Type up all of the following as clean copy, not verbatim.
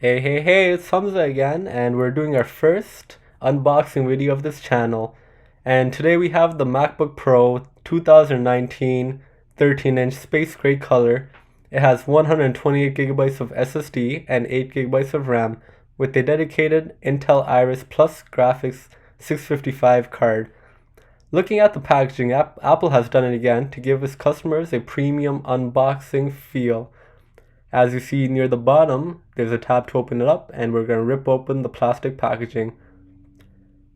Hey, it's Hamza again, and we're doing our first unboxing video of this channel. And today we have the MacBook Pro 2019 13-inch space gray color. It has 128 gigabytes of SSD and 8 gigabytes of RAM with a dedicated Intel Iris Plus Graphics 655 card. Looking at the packaging, Apple has done it again to give its customers a premium unboxing feel. As you see near the bottom, there's a tab to open it up, and we're going to rip open the plastic packaging.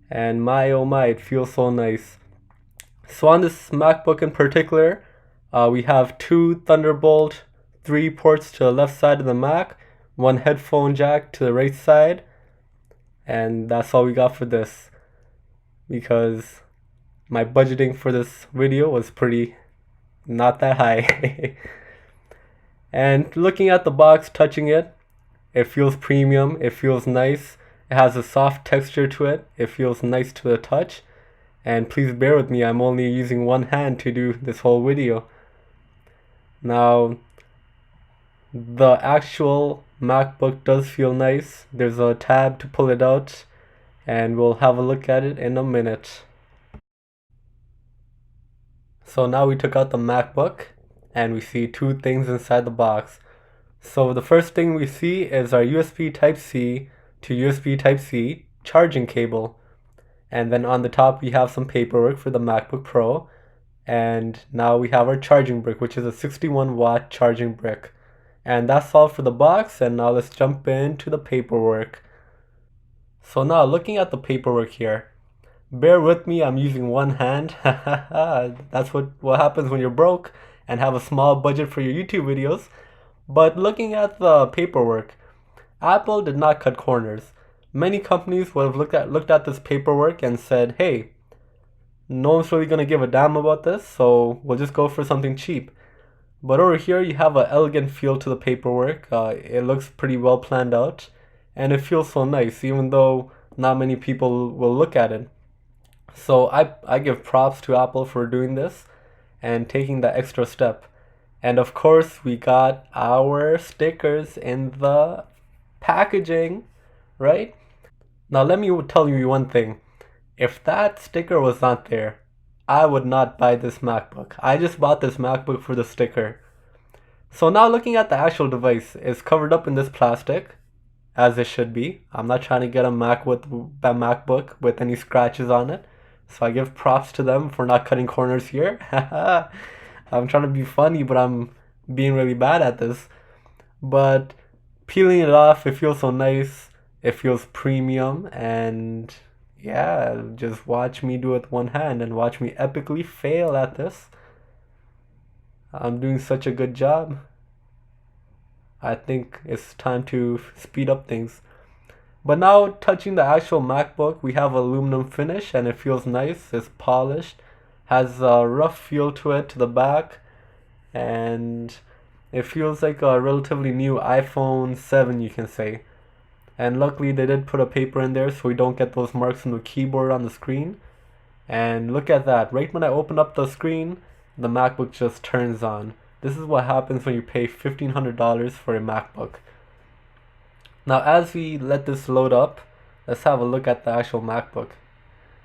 And my oh my, it feels so nice. So on this MacBook in particular, we have two Thunderbolt 3 ports to the left side of the Mac, one headphone jack to the right side, and that's all we got for this because my budgeting for this video was pretty not that high. And looking at the box, touching it, it feels premium, it feels nice, it has a soft texture to it, it feels nice to the touch. And please bear with me, I'm only using one hand to do this whole video. Now, the actual MacBook does feel nice. There's a tab to pull it out, and we'll have a look at it in a minute. So now we took out the MacBook, and we see two things inside the box. So the first thing we see is our USB Type-C to USB Type-C charging cable. And then on the top we have some paperwork for the MacBook Pro. And now we have our charging brick, which is a 61 watt charging brick. And that's all for the box, and now let's jump into the paperwork. So now looking at the paperwork here, bear with me, I'm using one hand. That's what happens when you're broke and have a small budget for your YouTube videos. But looking at the paperwork, Apple did not cut corners. Many companies would have looked at this paperwork and said, hey, no one's really going to give a damn about this, so we'll just go for something cheap. But over here you have an elegant feel to the paperwork. It looks pretty well planned out, and it feels so nice even though not many people will look at it. So I give props to Apple for doing this and taking that extra step. And of course, we got our stickers in the packaging, right? Now let me tell you one thing. If that sticker was not there, I would not buy this MacBook. I just bought this MacBook for the sticker. So now looking at the actual device, it's covered up in this plastic, as it should be. I'm not trying to get a MacBook with any scratches on it. So I give props to them for not cutting corners here. I'm trying to be funny, but I'm being really bad at this. But peeling it off, it feels so nice. It feels premium, and yeah, just watch me do it with one hand and watch me epically fail at this. I'm doing such a good job. I think it's time to speed up things. But now touching the actual MacBook, we have aluminum finish and it feels nice. It's polished, has a rough feel to it to the back, and it feels like a relatively new iPhone 7, you can say. And luckily they did put a paper in there so we don't get those marks on the keyboard on the screen. And look at that, right when I open up the screen, the MacBook just turns on. This is what happens when you pay $1,500 for a MacBook. Now as we let this load up, let's have a look at the actual MacBook.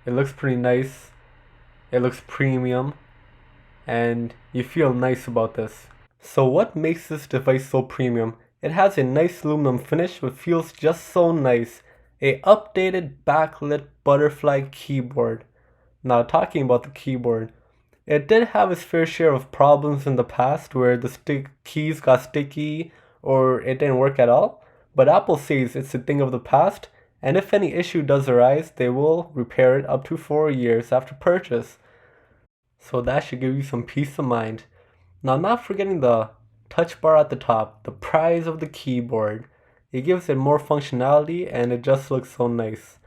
It looks pretty nice, it looks premium, and you feel nice about this. So what makes this device so premium? It has a nice aluminum finish which feels just so nice. A updated backlit butterfly keyboard. Now talking about the keyboard, it did have its fair share of problems in the past where the keys got sticky or it didn't work at all. But Apple says it's a thing of the past, and if any issue does arise, they will repair it up to 4 years after purchase. So that should give you some peace of mind. Now, not forgetting the touch bar at the top, the prize of the keyboard. It gives it more functionality and it just looks so nice.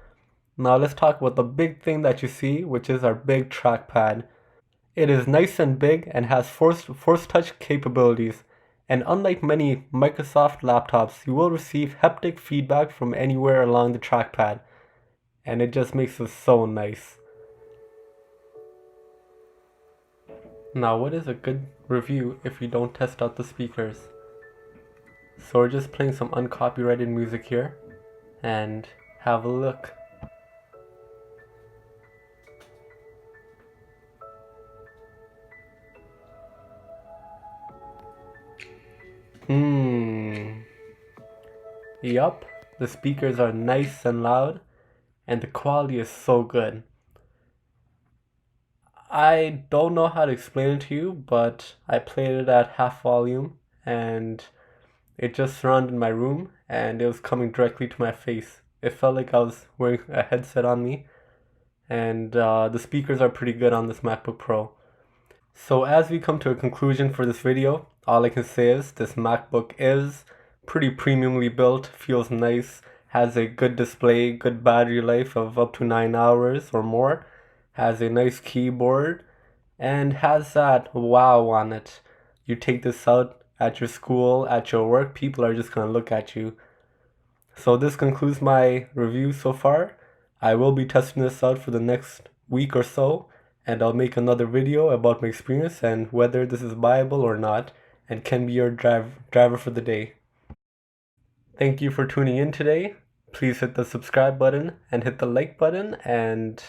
Now let's talk about the big thing that you see, which is our big trackpad. It is nice and big and has force touch capabilities. And unlike many Microsoft laptops, you will receive haptic feedback from anywhere along the trackpad. And it just makes it so nice. Now what is a good review if you don't test out the speakers? So we're just playing some uncopyrighted music here, and have a look. Yup, the speakers are nice and loud, and the quality is so good. I don't know how to explain it to you, but I played it at half volume, and it just surrounded my room, and it was coming directly to my face. It felt like I was wearing a headset on me, and the speakers are pretty good on this MacBook Pro. So as we come to a conclusion for this video, all I can say is this MacBook is pretty premiumly built, feels nice, has a good display, good battery life of up to 9 hours or more, has a nice keyboard, and has that wow on it. You take this out at your school, at your work, people are just gonna look at you. So this concludes my review so far. I will be testing this out for the next week or so, and I'll make another video about my experience and whether this is viable or not and can be your driver for the day. Thank you for tuning in today. Please hit the subscribe button and hit the like button and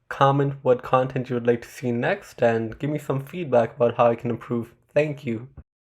comment what content you would like to see next and give me some feedback about how I can improve. Thank you.